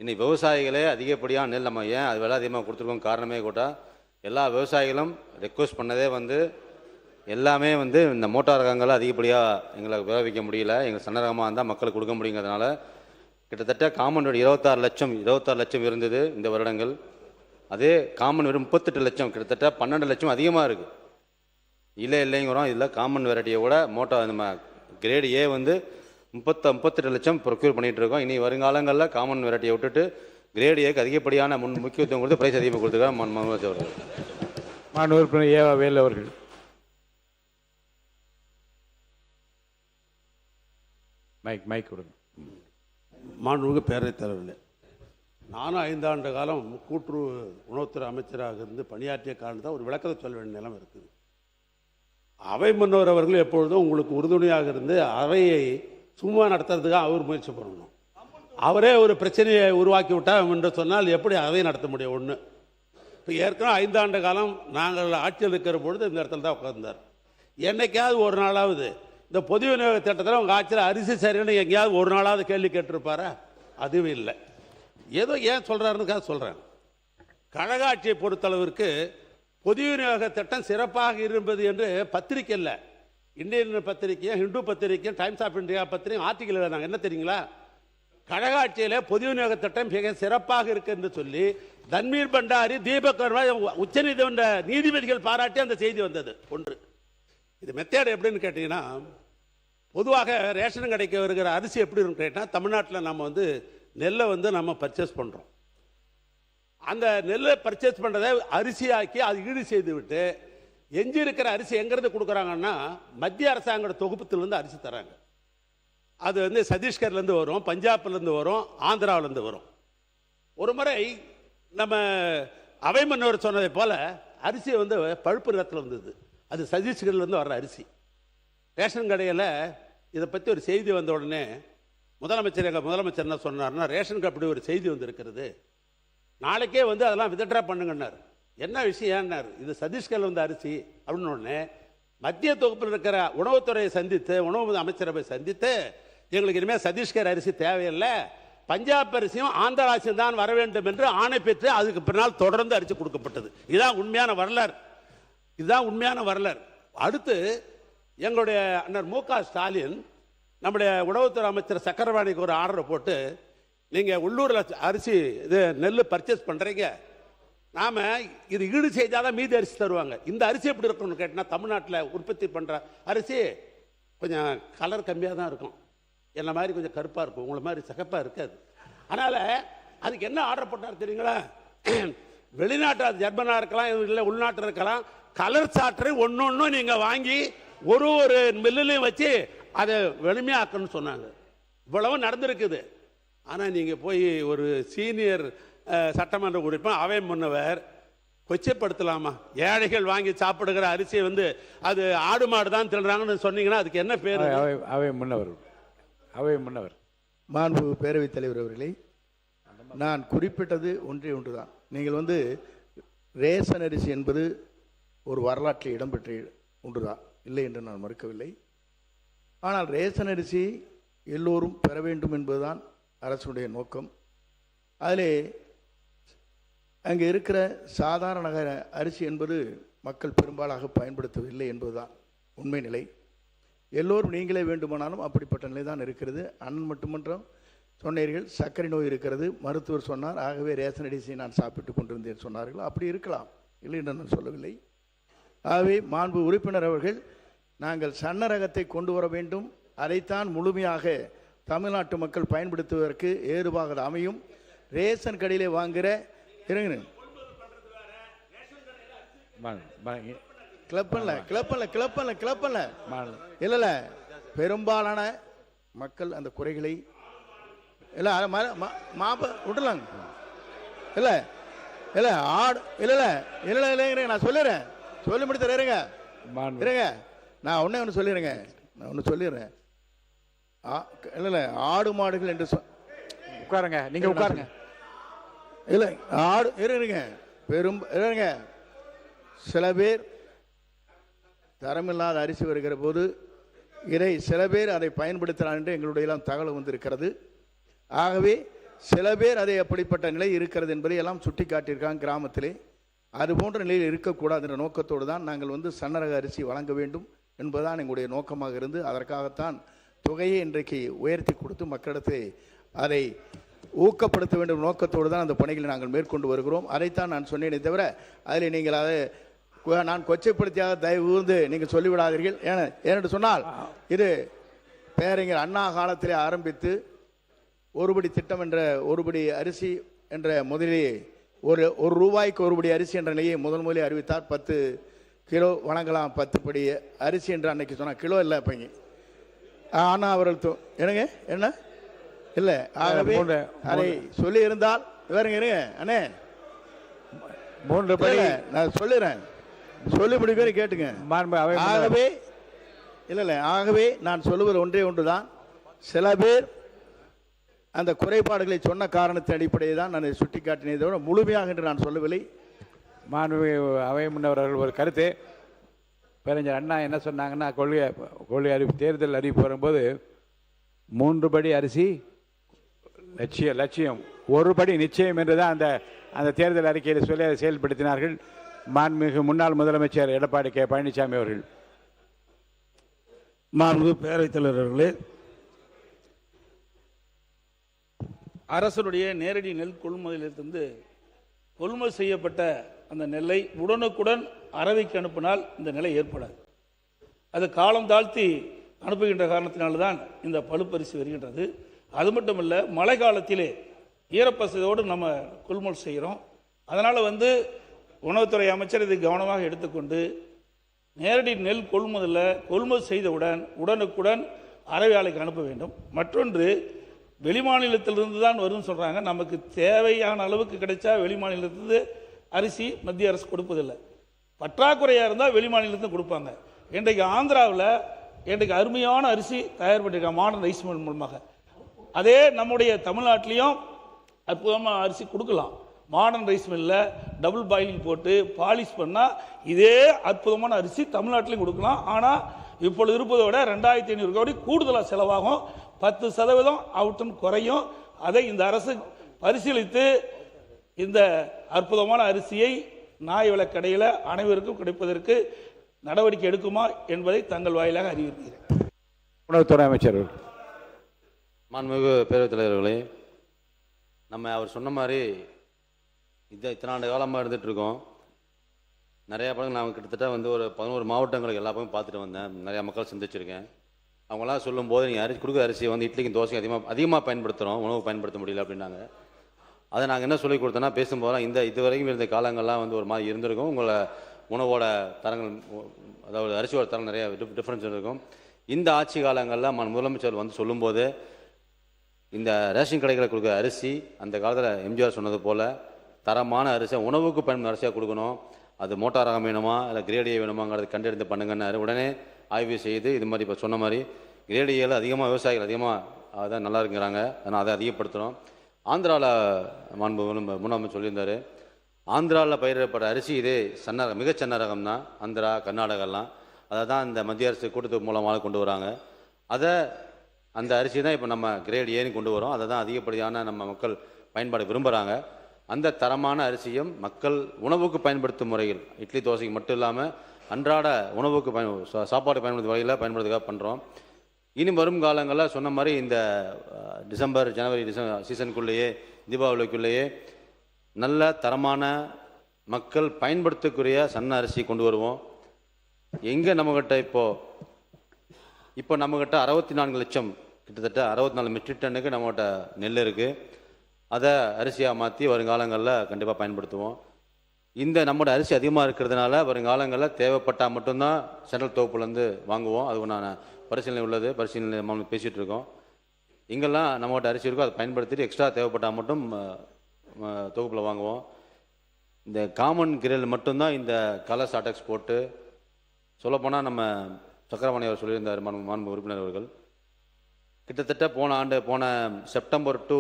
[SPEAKER 6] இன்னைக்கு விவசாயிகளே அதிகப்படியான நெல் நம்ம ஏன் அது விலை அதிகமாக கொடுத்துருக்கோம் காரணமே கூட எல்லா விவசாயிகளும் ரெக்வஸ்ட் பண்ணதே எல்லாமே இந்த மோட்டார் ரகங்களை அதிகப்படியாக எங்களுக்கு விளைவிக்க முடியல, எங்கள் சன்ன ரகமாக இருந்தால் மக்களுக்கு கொடுக்க முடியுங்கிறதுனால கிட்டத்தட்ட காமன் 26 லட்சம் இருந்தது இந்த வருடங்கள். அதே காமன் வெறும் 38 லட்சம், கிட்டத்தட்ட 12 லட்சம் அதிகமாக இருக்குது. இல்லைங்கிறோம். இதில் காமன் வெரைட்டியை விட மோட்டார் நம்ம கிரேடு ஏ 38 லட்சம் ப்ரொக்யூர் பண்ணிகிட்டு இருக்கோம். இனி வருங்காலங்களில் காமன் வெரைட்டியை விட்டுட்டு கிரேடு ஏக்கு அதிகப்படியான முக்கியத்துவம் கொடுத்து பிரைஸ் அதிகமாக கொடுத்துருக்காங்க மனோஜ் அவர்கள்.
[SPEAKER 7] மாண்புமிகு ஏவா வேலு அவர்கள். மைக் கொடுங்க.
[SPEAKER 12] மாண்புமிகு பேரவைத் தலைவர்களே, நானும் 5 ஆண்டு காலம் கூட்டுறவு உணவுத்துறை அமைச்சராக இருந்து பணியாற்றிய காரணம் தான் ஒரு விளக்கத்தை சொல்ல வேண்டிய நிலைமை இருக்குது. அவை முன்னவர் அவர்கள் எப்பொழுதும் உங்களுக்கு உறுதுணையாக இருந்து அவையை சும்மா நடத்துறதுக்காக அவர் முயற்சி பண்ணணும். அவரே ஒரு பிரச்சனையை உருவாக்கி விட்டார் என்று சொன்னால் எப்படி அவையை நடத்த முடியும்? ஒன்று, இப்போ ஏற்கனவே 5 ஆண்டு காலம் நாங்கள் ஆட்சியில் இருக்கிற பொழுது இந்த இடத்துல தான் உட்கார்ந்தார். என்னைக்காவது ஒரு நாளாவது இந்த பொது விநியோக திட்டத்தில் உங்கள் ஆட்சியில் அரிசி சரின்னு எங்கேயாவது ஒரு நாளாவது கேள்வி கேட்டிருப்பாரா? அதுவும் இல்லை. ஏதோ ஏன் சொல்கிறாருன்னு சொல்கிறேன். கழக ஆட்சியை பொறுத்தளவிற்கு பொது விநியோக திட்டம் சிறப்பாக இருப்பது என்று பத்திரிக்கை இல்லை, இந்தியன் பத்திரிக்கையும் ஹிந்து பத்திரிக்கையும் டைம்ஸ் ஆஃப் இந்தியா பத்திரிக்கையும் ஆர்டிக்கல் எழுதாங்க. என்ன தெரியுங்களா? கழக ஆட்சியில் பொது விநியோக திட்டம் மிக சிறப்பாக இருக்கு என்று சொல்லி தன்வீர் பண்டாரி, தீபக் உச்சநீதிமன்ற நீதிபதிகள் பாராட்டி அந்த செய்தி வந்தது. ஒன்று. இது மெத்தேடு எப்படின்னு கேட்டீங்கன்னா, பொதுவாக ரேஷன் கடைக்கு வருகிற அரிசி எப்படி இருக்குன்னு கேட்டால், தமிழ்நாட்டில் நம்ம நெல்லை நம்ம பர்ச்சேஸ் பண்ணுறோம். அந்த நெல்லை பர்ச்சேஸ் பண்ணுறதை அரிசியாக்கி அது ஈடு செய்து விட்டு எஞ்சி இருக்கிற அரிசி எங்கேருந்து கொடுக்குறாங்கன்னா, மத்திய அரசாங்க தொகுப்புத்திலேருந்து அரிசி தராங்க. அது சத்தீஸ்கர்லேருந்து வரும், பஞ்சாப்லேருந்து வரும், ஆந்திராவிலேருந்து வரும். ஒரு முறை நம்ம அவை முன்னவர் சொன்னதை போல் அரிசி பழுப்பு நிறத்தில் வந்தது. அது சத்தீஸ்கர்லேருந்து வர்ற அரிசி. ரேஷன் கடையில் இதை பற்றி ஒரு செய்தி வந்த உடனே எங்கள் முதலமைச்சர் என்ன சொன்னார்னா, ரேஷனுக்கு அப்படி ஒரு செய்தி வந்திருக்கிறது, நாளைக்கே அதெல்லாம் வித்ட்ரா பண்ணுங்கன்னார். என்ன விஷயம் ஏன்னார், இது சத்தீஸ்கரில் வந்த அரிசி அப்படின்னு உடனே மத்திய தொகுப்பில் இருக்கிற உணவுத்துறையை சந்தித்து, உணவு அமைச்சரவை சந்தித்து, எங்களுக்கு இனிமேல் சத்தீஸ்கர் அரிசி தேவையில்லை, பஞ்சாப் அரிசியும் ஆந்திரா அரிசியும் தான் வர வேண்டும் என்று ஆணை பெற்று அதுக்கு பின்னால் தொடர்ந்து அரிசி கொடுக்கப்பட்டது. இதுதான் உண்மையான வரலாறு. இதுதான் உண்மையான வரலாறு. அடுத்து எங்களுடைய அண்ணர் மு க ஸ்டாலின் நம்முடைய உணவுத்துறை அமைச்சர் சக்கரவாணிக்கு ஒரு ஆர்டரை போட்டு, நீங்கள் உள்ளூரில் அரிசி நெல் பர்ச்சேஸ் பண்ணுறீங்க, நாம் இது ஈடு செய்தால் தான் மீதி அரிசி தருவாங்க. இந்த அரிசி எப்படி இருக்கணும்னு கேட்டால், தமிழ்நாட்டில் உற்பத்தி பண்ணுற அரிசி கொஞ்சம் கலர் கம்மியாக தான் இருக்கும், என்ன மாதிரி கொஞ்சம் கருப்பாக இருக்கும், உங்களை மாதிரி சிகப்பாக இருக்காது. அதனால் அதுக்கு என்ன ஆர்டர் போட்டார் தெரியுங்களா? வெளிநாட்டு, அது ஜெர்மனாக இருக்கலாம், இல்லை உள்நாட்டில் இருக்கலாம், கலர் சாற்று ஒன்று நீங்கள் வாங்கி ஒரு மில்லுலையும் வச்சு அதை வெளுமையாக்கணும்னு சொன்னாங்க. இவ்வளவு நடந்திருக்குது. ஆனால் நீங்கள் போய் ஒரு சீனியர் சட்டமன்ற உறுப்பினர் அவை முன்னவர் கொச்சைப்படுத்தலாமா? ஏழைகள் வாங்கி சாப்பிடுகிற அரிசியை அது ஆடு மாடு தான் தின்றாங்கன்னு சொன்னீங்கன்னா அதுக்கு என்ன பேர்?
[SPEAKER 7] அவை முன்னவர்
[SPEAKER 1] மாண்பு பேரவைத் தலைவர் அவர்களே, நான் குறிப்பிட்டது ஒன்றே ஒன்றுதான். நீங்கள் ரேஷன் அரிசி என்பது ஒரு வரலாற்றில் இடம்பெற்ற ஒன்றுதான், இல்லை என்று நான் மறுக்கவில்லை. ஆனால் ரேஷன் அரிசி எல்லோரும் பெற வேண்டும் என்பதுதான் அரசுடைய நோக்கம். அதிலே அங்கே இருக்கிற சாதாரண அரிசி என்பது மக்கள் பெரும்பாலாக பயன்படுத்தவில்லை என்பதுதான் உண்மை நிலை. எல்லோரும் நீங்களே வேண்டுமானாலும் அப்படிப்பட்ட நிலை தான் இருக்கிறது. அண்ணன் மட்டுமன்றம் சொன்னீர்கள், சர்க்கரை நோய் இருக்கிறது, மருத்துவர் சொன்னார், ஆகவே ரேஷன் அரிசியை நான் சாப்பிட்டு கொண்டிருந்தேன் சொன்னார்கள். அப்படி இருக்கலாம், இல்லை என்று நான் சொல்லவில்லை. ஆகவே மாண்பு உறுப்பினர் அவர்கள், நாங்கள் சன்ன ரகத்தை கொண்டு வர வேண்டும், அதைத்தான் முழுமையாக தமிழ்நாட்டு மக்கள் பயன்படுத்துவதற்கு ஏதுவாக அமையும். ரேஷன் கடையிலே வாங்குகிற இல்ல பெரும்பாலான மக்கள் அந்த குறைகளை விடலாங்க. இல்ல இல்ல ஆடு இல்ல இல்ல இல்ல நான் சொல்லிடுறேன், சொல்லி முடித்த இருங்க, நான் ஒன்று சொல்லிடுறேன். இல்ல ஆடு மாடுகள் என்று
[SPEAKER 7] உட்காருங்க, நீங்க உட்காருங்க.
[SPEAKER 1] இல்லை ஆடு இருங்க, இருங்க. சில பேர் தரமில்லாத அரிசி வருகிற போது சில பேர் அதை பயன்படுத்தினார் என்று எங்களுடைய எல்லாம் தகவல் வந்திருக்கிறது. ஆகவே சில பேர் அதை அப்படிப்பட்ட நிலை இருக்கிறது என்பதை எல்லாம் சுட்டி காட்டியிருக்காங்க கிராமத்திலே. அது போன்ற நிலையில் இருக்கக்கூடாது என்ற நோக்கத்தோடு தான் நாங்கள் சன்னரக அரிசி வழங்க வேண்டும் என்பதுதான் எங்களுடைய நோக்கமாக இருந்து, அதற்காகத்தான் தொகையை இன்றைக்கு உயர்த்தி கொடுத்து மக்களிடத்தை அதை ஊக்கப்படுத்த வேண்டும் நோக்கத்தோடு தான் அந்த பணிகளை நாங்கள் மேற்கொண்டு வருகிறோம். அதைத்தான் நான் சொன்னேனே தவிர அதில் நீங்கள் அதை நான் கொச்சைப்படுத்தியாக தயவு கூர்ந்து நீங்கள் சொல்லிவிடாதீர்கள். ஏனென்று சொன்னால் இது பேரறிஞர் அண்ணா காலத்திலே ஆரம்பித்து ஒருபடி திட்டம் என்ற ஒருபடி அரிசி என்ற முதலே ஒரு ரூபாய்க்கு ஒருபடி அரிசி என்ற நிலையை முதலில் அறிவித்தார். 10 கிலோ வழங்கலாம், 10 படி அரிசி என்று அன்னைக்கு சொன்னார். கிலோ இல்லை அப்பங்க. ஆனால் அவர்கள் என்னங்க என்ன இல்லை, ஆகவே அதை சொல்லி இருந்தால் இருங்க அண்ணே 3 படி நான் சொல்லிடுறேன். சொல்லி முடிப்பேன் கேட்டுங்க. ஆகவே இல்லை ஆகவே நான் சொல்லுவது ஒன்றே ஒன்றுதான். சில பேர் அந்த குறைபாடுகளை சொன்ன காரணத்தின் அடிப்படையில் தான் நான் சுட்டி காட்டினதை விட முழுமையாக என்று நான் சொல்லவில்லை.
[SPEAKER 7] மாண்புமிகு அவை முன்னவர்கள் ஒரு கருத்து. பேரறிஞர் அண்ணா என்ன சொன்னாங்கன்னா, கொள்கை அறிவிப்பு தேர்தல் அறிவிப்பு வரும்போது 3 படி அரிசி லட்சியம் 1 படி நிச்சயம் என்று தான் அந்த தேர்தல் அறிக்கையில் சொல்லி அதை செயல்படுத்தினார்கள் மாண்புமிகு முன்னாள் முதலமைச்சர் எடப்பாடி கே பழனிசாமி அவர்கள்.
[SPEAKER 12] மாண்புமிகு பேரவைத் தலைவர் அவர்களே, அரசனுடைய நேரடி நெல் கொள்முதலிலிருந்து கொள்முதல் செய்யப்பட்ட அந்த நெல்லை உடனுக்குடன் அரவைக்கு அனுப்பினால் இந்த நிலை ஏற்படாது. அது காலம் தாழ்த்தி அனுப்புகின்ற காரணத்தினால்தான் இந்த பழுப்பரிசி வருகின்றது. அது மட்டுமல்ல, மழை காலத்திலே ஈரப்பசையோடு நம்ம கொள்முதல் செய்கிறோம். அதனால் உணவுத்துறை அமைச்சர் இதை கவனமாக எடுத்துக்கொண்டு நேரடி நெல் கொள்முதல் செய்தவுடன் உடனுக்குடன் அரவை ஆலைக்கு அனுப்ப வேண்டும். மற்றொன்று, வெளிமாநிலத்திலிருந்து தான் வரும்னு சொல்கிறாங்க. நமக்கு தேவையான அளவுக்கு கிடைச்சா வெளிமாநிலத்திலிருந்து அரிசி மத்திய அரசு கொடுப்பதில்லை. பற்றாக்குறையாக இருந்தால் வெளிமாநிலத்தில் கொடுப்பாங்க. இன்றைக்கு ஆந்திராவில் இன்றைக்கு அருமையான அரிசி தயார் பண்ணியிருக்காங்க மாடர்ன் ரைஸ் மில் மூலமாக. அதே நம்முடைய தமிழ்நாட்டிலையும் அற்புதமாக அரிசி கொடுக்கலாம். மாடர்ன் ரைஸ் மில்லில் டபுள் பாயிலிங் போட்டு பாலிஷ் பண்ணால் இதே அற்புதமான அரிசி தமிழ்நாட்டிலையும் கொடுக்கலாம். ஆனால் இப்பொழுது இருப்பதை விட 2500 கோடி கூடுதலாக செலவாகும். 10% அவுட்டன் குறையும். அதை இந்த அரசு பரிசீலித்து இந்த அற்புதமான அரிசியை நியாய விலைக் கடையில் அனைவருக்கும் கிடைப்பதற்கு நடவடிக்கை எடுக்குமா என்பதை தங்கள் வாயிலாக அறிவிக்கிறேன்.
[SPEAKER 7] உணவுத்துறை அமைச்சர்.
[SPEAKER 6] மாண்புமிகு பேரவைத் தலைவர்களே, நம்ம அவர் சொன்ன மாதிரி இத்தனை ஆண்டு காலமாக இருந்துகிட்ருக்கோம். நிறையா படங்கள் நான் கிட்டத்தட்ட ஒரு 11 மாவட்டங்களுக்கு எல்லா பக்கம் பார்த்துட்டு வந்தேன். நிறையா மக்கள் சந்திச்சிருக்கேன். அவங்களாம் சொல்லும்போது நீங்கள் அரிசி கொடுக்குற அரிசியை இட்லிக்கும் தோசைக்கும் அதிகமாக பயன்படுத்துகிறோம், உணவு பயன்படுத்த முடியல அப்படின்னாங்க. அதை நாங்கள் என்ன சொல்லி கொடுத்தோன்னா, பேசும்போதெல்லாம் இது வரைக்கும் இருந்த காலங்கள்லாம் ஒரு மாதிரி இருந்திருக்கும். உங்களை உணவோட தரங்கள், அதாவது அரிசியோட தரம் நிறைய டிஃப்ரென்ஸ் இருக்கும். இந்த ஆட்சி காலங்களில் முதலமைச்சர் சொல்லும்போது இந்த ரேஷன் கடைகளில் கொடுக்குற அரிசி அந்த காலத்தில் எம்ஜிஆர் சொன்னது போல் தரமான அரிசியாக உணவுக்கு பயன்படும் அரிசியாக கொடுக்கணும். அது மோட்டார் ரகம் வேணுமா இல்லை கிரேடியை வேணுமாங்கிறது கண்டெடுத்து பண்ணுங்கன்னாரு. உடனே ஆய்வு செய்து இது மாதிரி இப்போ சொன்ன மாதிரி கிரேடியில் அதிகமாக விவசாயிகள் அதிகமாக அதான் நல்லா இருக்குங்கிறாங்க. அதனால் அதை அதிகப்படுத்துகிறோம். ஆந்திராவில் முன்னாள் சொல்லியிருந்தார். ஆந்திராவில் பயிரிடப்படுற அரிசி இதே மிகச் சன்ன ரகம் தான். ஆந்திரா கர்நாடகாலாம் அதை தான் இந்த மத்திய அரசு கூட்டத்து மூலமாக கொண்டு வராங்க. அந்த அரிசி தான் இப்போ நம்ம கிரேட் ஏன்னு கொண்டு வரோம். அதை தான் அதிகப்படியான நம்ம மக்கள் பயன்பாடு விரும்புகிறாங்க. அந்த தரமான அரிசியும் மக்கள் உணவுக்கு பயன்படுத்தும் முறையில் இட்லி தோசைக்கு மட்டும் இல்லாமல் அன்றாட உணவுக்கு சாப்பாடு பயன்படுத்தும் வகையில் பயன்படுத்துக்காக பண்ணுறோம். இனி வரும் காலங்களில் சொன்ன மாதிரி இந்த டிசம்பர் ஜனவரி சீசனுக்குள்ளேயே தீபாவளிக்குள்ளேயே நல்ல தரமான மக்கள் பயன்படுத்தக்கூடிய சன்ன அரிசி கொண்டு வருவோம். எங்கே நம்மக்கிட்ட இப்போ நம்மக்கிட்ட 64 லட்சம் கிட்டத்தட்ட 64 மெட்ரிக் டன்னுக்கு நம்மகிட்ட நெல் இருக்குது. அதை அரிசியாக மாற்றி வருங்காலங்களில் கண்டிப்பாக பயன்படுத்துவோம். இந்த நம்மளோட அரிசி அதிகமாக இருக்கிறதுனால வருங்காலங்களில் தேவைப்பட்டால் மட்டும்தான் சென்ட்ரல் தொகுப்புலேருந்து வாங்குவோம். அது நான் பரிசீலனை உள்ளது, பரிசீலனை பேசிகிட்டு இருக்கோம். இங்கெல்லாம் நம்மகிட்ட அரிசி இருக்கோ அதை பயன்படுத்திட்டு எக்ஸ்ட்ரா தேவைப்பட்டால் மட்டும் தொகுப்பில் வாங்குவோம். இந்த காமன் கிரேல் மட்டும்தான் இந்த கலர் சாட்டக்ஸ் போட்டு சொல்லப்போனால் நம்ம சக்கரபாணி அவர் சொல்லியிருந்தார் மாண்பு உறுப்பினர் அவர்கள். கிட்டத்தட்ட போன செப்டம்பர் டு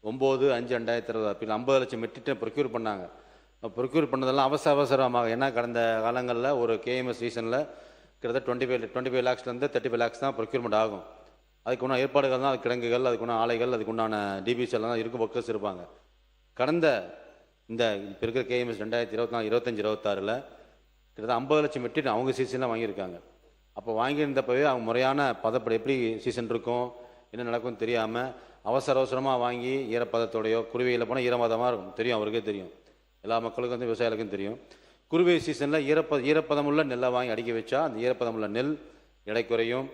[SPEAKER 6] 9/5/2020 50 லட்சம் மெட்ரிக் டன் ப்ரொக்யூர் பண்ணாங்க. ப்ரொக்யூர் பண்ணதெல்லாம் அவசரமாக, ஏன்னா கடந்த காலங்களில் ஒரு கேஎம்எஸ் சீசனில் கிட்டத்தட்ட 25 லேக்ஸ்லேருந்து 35 லேக்ஸ் தான் ப்ரொக்யூர்மெண்ட் ஆகும். அதுக்குண்டான ஏற்பாடுகள் தான், அது கிடங்குகள், அதுக்குண்டான ஆலைகள், அதுக்குண்டான டிபிசி எல்லாம் தான் இருக்கும், ஒர்க்கர்ஸ் இருப்பாங்க. கடந்த இந்த இப்போ இருக்கிற கேஎம்எஸ் 2024-25-26 கிட்டத்தட்ட 50 லட்சம் மெட்ரிக் டன் அவங்க சீசன்லாம் வாங்கியிருக்காங்க. அப்போ வாங்கியிருந்தப்பவே அவங்க முறையான பதப்படி எப்படி சீசன் இருக்கும் என்ன நடக்கும்னு தெரியாமல் அவசரமாக வாங்கி ஈரப்பதத்தோடையோ, குருவியில் போனால் ஈரப்பதமாக இருக்கும், தெரியும், அவருக்கே தெரியும், எல்லா மக்களுக்கும் விவசாயிகளுக்கும் தெரியும். குருவை சீசனில் ஈரப்பதம் உள்ள நெல்லை வாங்கி அடுக்கி வச்சா அந்த ஈரப்பதம் உள்ள நெல் எடை குறையும்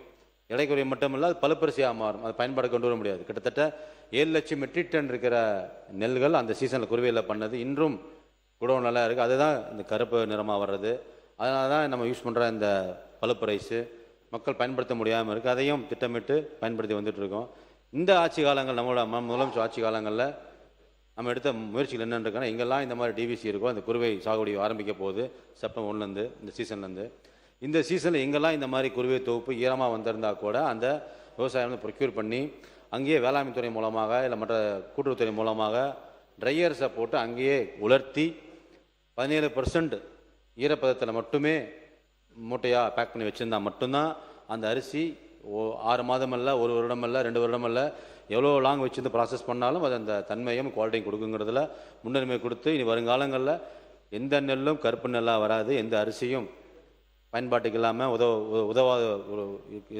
[SPEAKER 6] மட்டுமில்லை, அது பழுப்பரிசியாக மாறும். அது பயன்பாடு கொண்டு வர முடியாது. கிட்டத்தட்ட 7 லட்சம் மெட்ரிக் டன் இருக்கிற நெல்கள் அந்த சீசனில் குருவையில் பண்ணது இன்றும் கூட நல்லா இருக்குது. அதுதான் இந்த கருப்பு நிறமாக வர்றது. அதனால தான் நம்ம யூஸ் பண்ணுற இந்த பழுப்பு ரைஸு மக்கள் பயன்படுத்த முடியாமல் இருக்குது. அதையும் திட்டமிட்டு பயன்படுத்தி வந்துட்டுருக்கோம். இந்த ஆட்சி காலங்கள், நம்மளோட முதலமைச்சர் ஆட்சி காலங்களில் நம்ம எடுத்த முயற்சிகள் என்னென்னு இருக்குன்னா, எங்கெல்லாம் இந்த மாதிரி டிவிசி இருக்கோ அந்த குறுவை சாகுபடி ஆரம்பிக்க போகுது செப்டம்பர் 1லேருந்து இந்த சீசன்லேருந்து. இந்த சீசனில் எங்கெல்லாம் இந்த மாதிரி குறுவை தொகுப்பு ஈரமாக வந்திருந்தால் கூட அந்த விவசாயம் வந்து ப்ரொக்யூர் பண்ணி அங்கேயே வேளாண்மை துறை மூலமாக இல்லை மற்ற கூட்டுறவுத்துறை மூலமாக ட்ரையர்ஸை போட்டு அங்கேயே உலர்த்தி 17% ஈரப்பதத்தில் மட்டுமே மூட்டையாக பேக் பண்ணி வச்சுருந்தா மட்டும்தான் அந்த அரிசி 6 மாதம் அல்ல, 1 வருடம் அல்ல, 2 வருடம் அல்ல, எவ்வளோ லாங் வச்சுருந்து ப்ராசஸ் பண்ணாலும் அது அந்த தன்மையும் குவாலிட்டியும் கொடுக்குங்கிறதுல முன்னுரிமை கொடுத்து இனி வருங்காலங்களில் எந்த நெல்லும் கருப்பு நெல்லாக வராது, எந்த அரிசியும் பயன்பாட்டுக்கு இல்லாமல் உதவாத ஒரு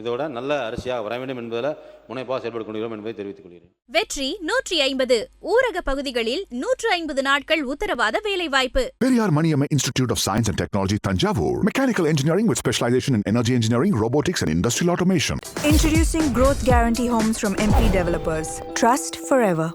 [SPEAKER 6] இதோட நல்ல அரிசியாக வர வேண்டும் என்பதில் முனைப்பாக செயல்பட்டு கொள்கிறோம் என்பதை தெரிவித்துக் கொள்கிறேன்.
[SPEAKER 3] வெற்றி 150 ஊரக பகுதிகளில் 150 நாட்கள் உத்தரவாத வேலைவாய்ப்பு.
[SPEAKER 4] Periyar Maniamma Institute of Science and Technology, Tanjavur. Mechanical engineering with specialization in energy engineering, robotics and industrial automation.
[SPEAKER 5] Introducing Growth Guarantee Homes from MP Developers. Trust forever.